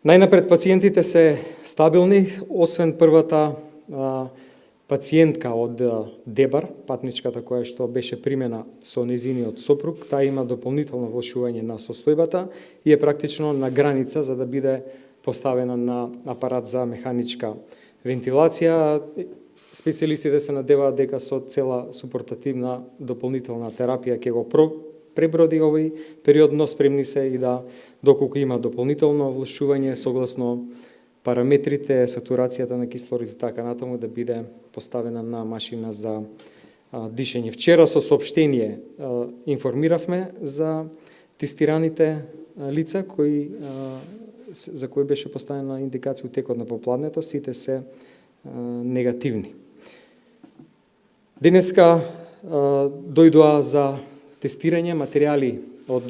Најнапред пациентите се стабилни, освен првата пациентка од Дебар, патничката која што беше примена со незиниот сопруг, таа има дополнително влошување на состојбата и е практично на граница за да биде поставена на апарат за механичка вентилација. Специјалистите се надеваат дека со цела супортативна дополнителна терапија ќе го преброди овој период, но спремни се и да, доколку има дополнително влошување согласно параметрите, сатурацијата на кислород и така натаму, да биде поставена на машина за дишење. Вчера со соопштение информиравме за тестираните лица за кои беше поставена индикација у текот на попладнето, сите се негативни. Денеска дојдоа за тестирање материјали од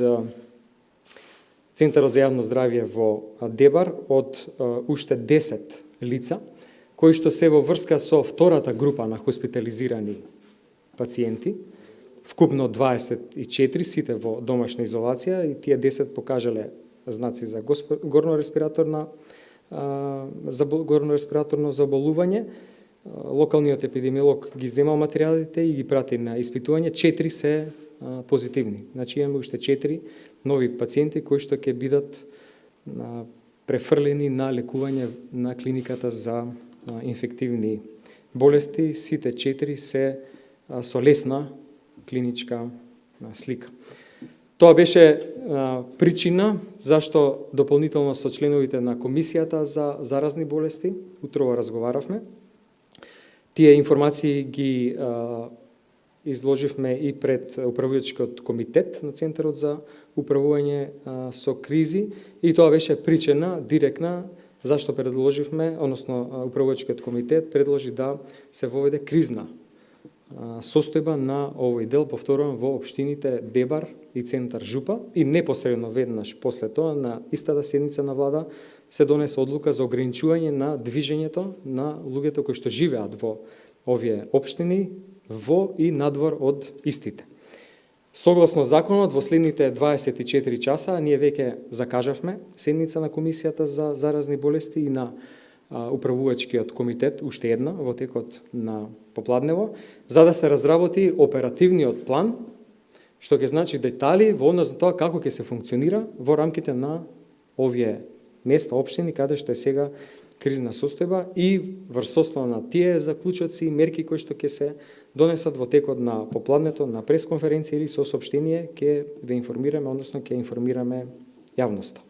Центарот за јавно здравје во Дебар од уште 10 лица, кои што се во врска со втората група на хоспитализирани пациенти, вкупно 24, сите во домашна изолација, и тие 10 покажале знаци за горно респираторно заболување. Локалниот епидемиолог ги земал материјалите и ги прати на испитување. 4 се позитивни. Значи имаме уште 4 нови пациенти кои што ќе бидат префрлени на лекување на клиниката за инфективни болести. Сите 4 се со лесна клиничка слика. Тоа беше причина зашто дополнително со членовите на комисијата за заразни болести утрово разговаравме. Тие информации ги изложивме и пред управувачкиот комитет на Центарот за управување со кризи, и тоа беше причина директна зашто предложивме, односно управувачкиот комитет предложи да се воведе кризна состојба на овој дел, повторувам, во општините Дебар и Центар Жупа, и непосредно веднаш после тоа на истата седница на влада се донесе одлука за ограничување на движењето на луѓето кои што живеат во овие општини, во и надвор од истите. Согласно законот, во следните 24 часа ние веќе закажавме седница на комисијата за заразни болести и на управувачкиот комитет, уште една во текот на попладнево, за да се разработи оперативниот план, што ќе значи детали во однос на тоа како ќе се функционира во рамките на овие места, општини, каде што е сега кризна состојба, и врз основа на тие заклучоци и мерки кои што ќе се донесат во текот на попладнето, на пресконференција или со соопштение, ќе ве информираме, односно ќе информираме јавноста.